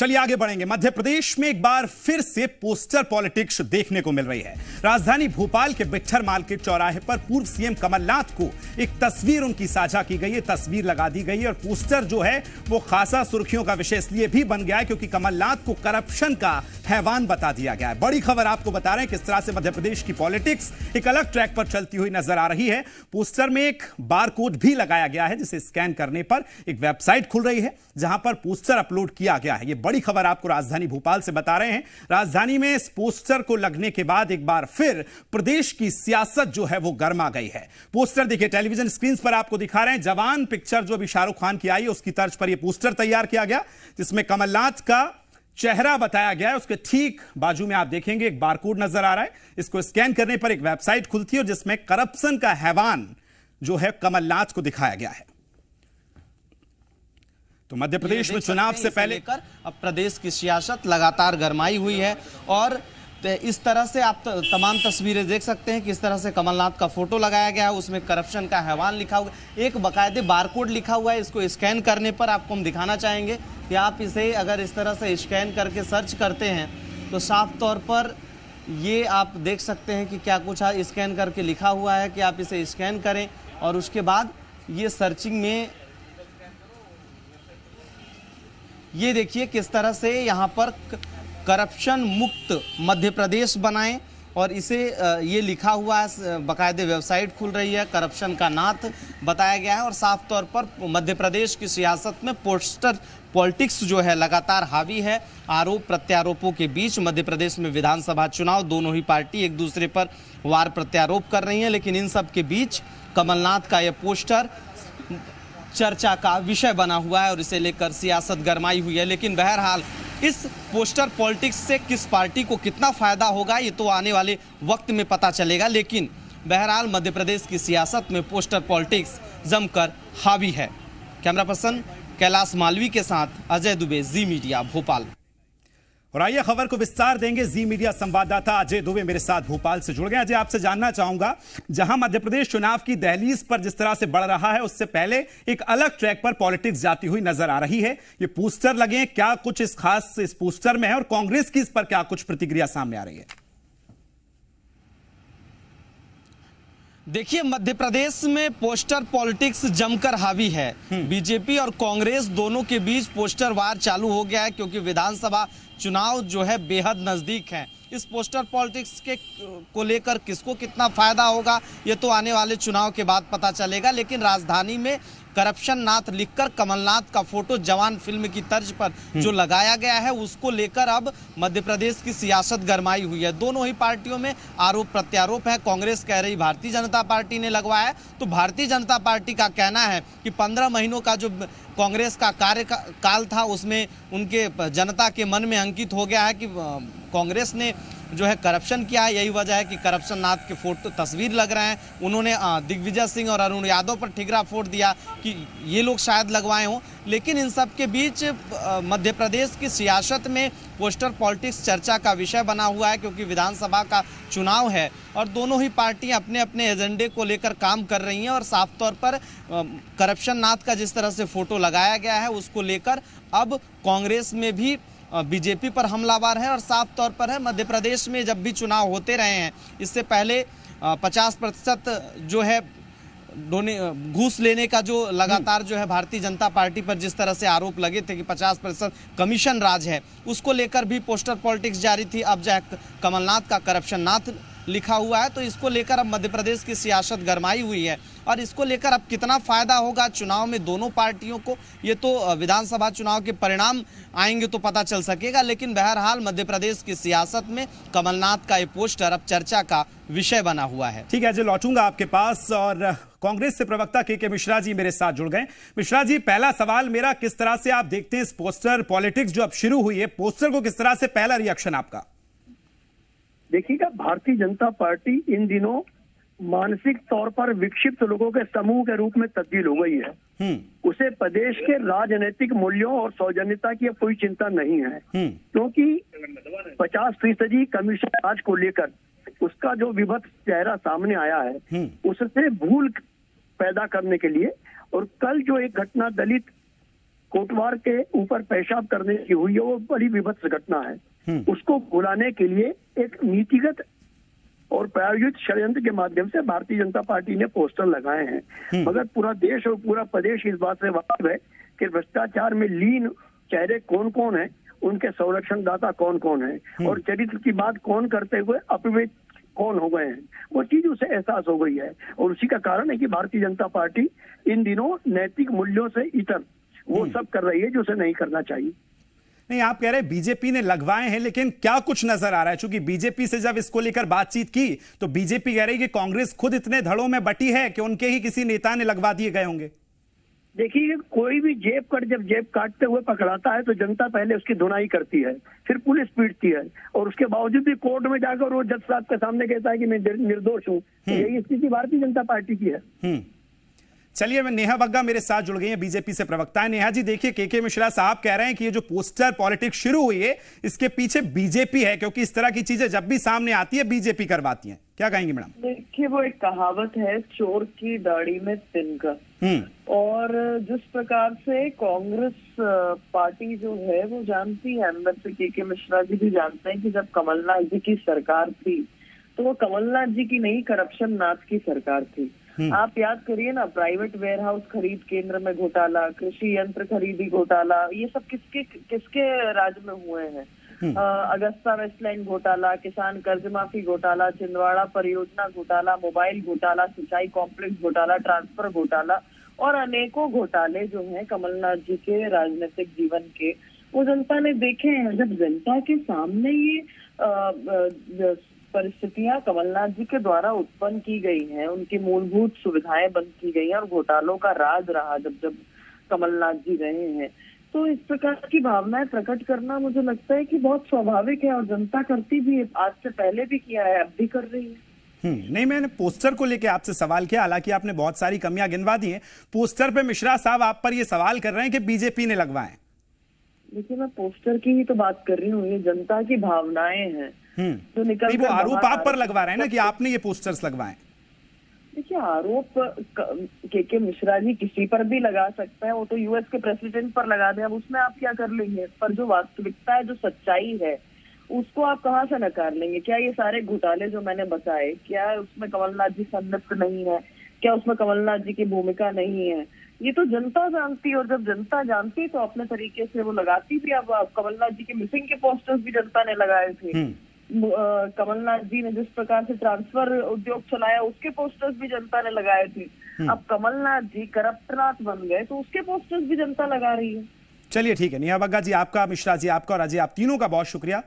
चलिए आगे बढ़ेंगे। मध्य प्रदेश में एक बार फिर से पोस्टर पॉलिटिक्स देखने को मिल रही है। राजधानी भोपाल के बिट्ठर मार्केट चौराहे पर पूर्व सीएम कमलनाथ को एक तस्वीर उनकी साझा की गई है, तस्वीर लगा दी गई है और पोस्टर जो है वो खासा सुर्खियों का विषय इसलिए भी बन गया है क्योंकि कमलनाथ को करप्शन का हैवान बता दिया गया है। बड़ी खबर आपको बता रहे हैं किस तरह से मध्य प्रदेश की पॉलिटिक्स एक अलग ट्रैक पर चलती हुई नजर आ रही है। पोस्टर में एक बार कोड भी लगाया गया है जिसे स्कैन करने पर एक वेबसाइट खुल रही है जहां पर पोस्टर अपलोड किया गया है। बड़ी खबर आपको राजधानी भोपाल से बता रहे हैं। राजधानी में इस पोस्टर को लगने के बाद एक बार फिर प्रदेश की सियासत जो है वो गर्मा गई है। पोस्टर देखिए, टेलीविजन स्क्रीन पर आपको दिखा रहे हैं। जवान पिक्चर जो अभी शाहरुख खान की आई है उसकी तर्ज पर यह पोस्टर तैयार किया गया जिसमें कमलनाथ का चेहरा बताया गया है। उसके ठीक बाजू में आप देखेंगे एक बारकोड नजर आ रहा है। इसको स्कैन करने पर एक वेबसाइट खुलती है और जिसमें करप्शन का हैवान जो है कमलनाथ को दिखाया गया है। तो मध्य प्रदेश में चुनाव से पहले अब प्रदेश की सियासत लगातार गरमाई हुई है और इस तरह से आप तमाम तस्वीरें देख सकते हैं कि इस तरह से कमलनाथ का फोटो लगाया गया है, उसमें करप्शन का हैवान लिखा हुआ है, एक बाकायदे बारकोड लिखा हुआ है। इसको स्कैन करने पर आपको हम दिखाना चाहेंगे कि आप इसे अगर इस तरह से स्कैन करके सर्च करते हैं तो साफ तौर पर ये आप देख सकते हैं कि क्या कुछ स्कैन करके लिखा हुआ है कि आप इसे स्कैन करें और उसके बाद ये सर्चिंग में ये देखिए किस तरह से यहाँ पर करप्शन मुक्त मध्य प्रदेश बनाएं और इसे ये लिखा हुआ है, बाकायदे वेबसाइट खुल रही है, करप्शन का नाथ बताया गया है और साफ तौर पर मध्य प्रदेश की सियासत में पोस्टर पॉलिटिक्स जो है लगातार हावी है। आरोप प्रत्यारोपों के बीच मध्य प्रदेश में विधानसभा चुनाव, दोनों ही पार्टी एक दूसरे पर वार प्रत्यारोप कर रही हैं, लेकिन इन सब के बीच कमलनाथ का यह पोस्टर चर्चा का विषय बना हुआ है और इसे लेकर सियासत गरमाई हुई है। लेकिन बहरहाल इस पोस्टर पॉलिटिक्स से किस पार्टी को कितना फायदा होगा ये तो आने वाले वक्त में पता चलेगा, लेकिन बहरहाल मध्य प्रदेश की सियासत में पोस्टर पॉलिटिक्स जमकर हावी है। कैमरा पर्सन कैलाश मालवी के साथ अजय दुबे, जी मीडिया भोपाल। और आइए खबर को विस्तार देंगे। जी मीडिया संवाददाता अजय दुबे मेरे साथ भोपाल से जुड़ गए। अजय, आपसे जानना चाहूंगा, जहां मध्य प्रदेश चुनाव की दहलीज पर जिस तरह से बढ़ रहा है उससे पहले एक अलग ट्रैक पर पॉलिटिक्स जाती हुई नजर आ रही है। ये पोस्टर लगे, क्या कुछ इस खास इस पोस्टर में है और कांग्रेस की इस पर क्या कुछ प्रतिक्रिया सामने आ रही है? देखिए, मध्य प्रदेश में पोस्टर पॉलिटिक्स जमकर हावी है। बीजेपी और कांग्रेस दोनों के बीच पोस्टर वार चालू हो गया है क्योंकि विधानसभा चुनाव जो है बेहद नजदीक है। इस पोस्टर पॉलिटिक्स के को लेकर किसको कितना फायदा होगा ये तो आने वाले चुनाव के बाद पता चलेगा, लेकिन राजधानी में करप्शन नाथ लिखकर कमलनाथ का फोटो जवान फिल्म की तर्ज पर जो लगाया गया है उसको लेकर अब मध्य प्रदेश की सियासत गरमाई हुई है। दोनों ही पार्टियों में आरोप प्रत्यारोप है। कांग्रेस कह रही भारतीय जनता पार्टी ने लगवाया है, तो भारतीय जनता पार्टी का कहना है कि 15 महीनों का जो कांग्रेस का कार्यकाल था उसमें उनके जनता के मन में अंकित हो गया है कि कांग्रेस ने जो है करप्शन किया है। यही वजह है कि करप्शन नाथ के फोटो तस्वीर लग रहे हैं। उन्होंने दिग्विजय सिंह और अरुण यादव पर ठिकरा फोड़ दिया कि ये लोग शायद लगवाए हों, लेकिन इन सब के बीच मध्य प्रदेश की सियासत में पोस्टर पॉलिटिक्स चर्चा का विषय बना हुआ है क्योंकि विधानसभा का चुनाव है और दोनों ही पार्टियां अपने अपने एजेंडे को लेकर काम कर रही हैं और साफ तौर पर करप्शन नाथ का जिस तरह से फोटो लगाया गया है उसको लेकर अब कांग्रेस में भी बीजेपी पर हमलावर है और साफ तौर पर है। मध्य प्रदेश में जब भी चुनाव होते रहे हैं इससे पहले 50% जो है घूस लेने का जो लगातार जो है भारतीय जनता पार्टी पर जिस तरह से आरोप लगे थे कि 50% कमीशन राज है, उसको लेकर भी पोस्टर पॉलिटिक्स जारी थी। अब जो कमलनाथ का करप्शन नाथ लिखा हुआ है तो इसको लेकर अब मध्य प्रदेश की सियासत गरमाई हुई है और इसको लेकर अब कितना फायदा होगा चुनाव में दोनों पार्टियों को ये तो विधानसभा चुनाव के परिणाम आएंगे तो पता चल सकेगा, लेकिन बहरहाल मध्य प्रदेश की सियासत में कमलनाथ का ये पोस्टर अब चर्चा का विषय बना हुआ है। ठीक है, जो लौटूंगा आपके पास और कांग्रेस से प्रवक्ता के मिश्रा जी मेरे साथ जुड़ गए। मिश्रा जी, पहला सवाल मेरा, किस तरह से आप देखते हैं इस पोस्टर पॉलिटिक्स जो अब शुरू हुई है, पोस्टर को किस तरह से पहला रिएक्शन आपका? देखिएगा, भारतीय जनता पार्टी इन दिनों मानसिक तौर पर विक्षिप्त लोगों के समूह के रूप में तब्दील हो गई है। उसे प्रदेश के राजनीतिक मूल्यों और सौजन्यता की अब कोई चिंता नहीं है क्योंकि 50% कमीशन राज को लेकर उसका जो विभत्स चेहरा सामने आया है उससे भूल पैदा करने के लिए और कल जो एक घटना दलित कोटवार के ऊपर पेशाब करने की हुई है, वो बड़ी विभत्स घटना है। उसको भुलाने के लिए एक नीतिगत और प्रायोजित षड्यंत्र के माध्यम से भारतीय जनता पार्टी ने पोस्टर लगाए हैं। मगर पूरा देश और पूरा प्रदेश इस बात से वाकिफ है कि भ्रष्टाचार में लीन चेहरे कौन कौन है, उनके संरक्षण दाता कौन कौन है और चरित्र की बात कौन करते हुए अपवित्र कौन हो गए हैं, वो चीज उसे एहसास हो गई है। और उसी का कारण है कि भारतीय जनता पार्टी इन दिनों नैतिक मूल्यों से इतर वो सब कर रही है जो उसे नहीं करना चाहिए। नहीं, आप कह रहे हैं बीजेपी ने लगवाए हैं, लेकिन क्या कुछ नजर आ रहा है? क्योंकि बीजेपी से जब इसको लेकर बातचीत की तो बीजेपी कह रही है कि कांग्रेस खुद इतने धड़ों में बटी है कि उनके ही किसी नेता ने लगवा दिए गए होंगे। देखिए, कोई भी जब जेब काटते हुए पकड़ाता है तो जनता पहले उसकी धुनाई करती है, फिर पुलिस पीटती है और उसके बावजूद भी कोर्ट में जाकर वो जज साहब के सामने कहता है कि मैं निर्दोष हूँ। यही स्थिति भारतीय जनता पार्टी की है। चलिए, मैं नेहा बग्गा मेरे साथ जुड़ गई हैं, बीजेपी से प्रवक्ता है। नेहा जी, देखिए, के मिश्रा साहब कह रहे हैं कि ये जो पोस्टर पॉलिटिक्स शुरू हुई है इसके पीछे बीजेपी है, क्योंकि इस तरह की चीजें जब भी सामने आती है बीजेपी करवाती है। क्या कहेंगी मैडम? देखिए, वो एक कहावत है, चोर की दाढ़ी में तिनका। और जिस प्रकार से कांग्रेस पार्टी जो है वो जानती है, अंदर से के मिश्रा जी भी जानते हैं कि जब कमलनाथ जी की सरकार थी तो वो कमलनाथ जी की नहीं, करप्शन नाथ की सरकार थी। आप याद करिए ना, प्राइवेट वेयर हाउस खरीद केंद्र में घोटाला, कृषि यंत्र खरीदी घोटाला, ये सब किसके राज में हुए हैं? अगस्ता वेस्टलैंड घोटाला, किसान कर्ज माफी घोटाला, छिंदवाड़ा परियोजना घोटाला, मोबाइल घोटाला, सिंचाई कॉम्प्लेक्स घोटाला, ट्रांसफर घोटाला और अनेकों घोटाले जो हैं कमलनाथ जी के राजनीतिक जीवन के, वो जनता ने देखे हैं। जब जनता के सामने ये परिस्थितियां कमलनाथ जी के द्वारा उत्पन्न की गई हैं, उनकी मूलभूत सुविधाएं बंद की गई हैं और घोटालों का राज रहा जब कमलनाथ जी रहे हैं, तो इस प्रकार की भावनाएं प्रकट करना मुझे लगता है कि बहुत स्वाभाविक है और जनता करती भी है। आज से पहले भी किया है, अब भी कर रही है। नहीं, मैंने पोस्टर को लेकर आपसे सवाल किया, हालांकि आपने बहुत सारी कमियां गिनवा दी हैं। पोस्टर पे मिश्रा साहब आप पर ये सवाल कर रहे हैं कि बीजेपी ने लगवाए। देखिए, मैं पोस्टर की ही तो बात कर रही हूँ, ये जनता की भावनाएं हैं जो निकल वो आरोप आप पर लगवा रहे हैं ना कि आपने ये पोस्टर्स लगवाए। देखिए, आरोप के मिश्रा जी किसी पर भी लगा सकता है, वो तो यूएस के प्रेसिडेंट पर लगा दे, अब उसमें आप क्या कर लेंगे? पर जो वास्तविकता है, जो सच्चाई है, उसको आप कहाँ से नकार लेंगे? क्या ये सारे घोटाले जो मैंने बताए, क्या उसमें कमलनाथ जी संलिप्त नहीं है? क्या उसमें कमलनाथ जी की भूमिका नहीं है? ये तो जनता जानती है और जब जनता जानती तो अपने तरीके से वो लगाती भी। अब कमलनाथ जी के मिसिंग के पोस्टर्स भी जनता ने लगाए थे। कमलनाथ जी ने जिस प्रकार से ट्रांसफर उद्योग चलाया उसके पोस्टर्स भी जनता ने लगाए थे। अब कमलनाथ जी करप्टनाथ बन गए तो उसके पोस्टर्स भी जनता लगा रही है। चलिए, ठीक है। नेहा बग्गा जी आपका, मिश्रा जी आपका और अजय आप तीनों का बहुत शुक्रिया।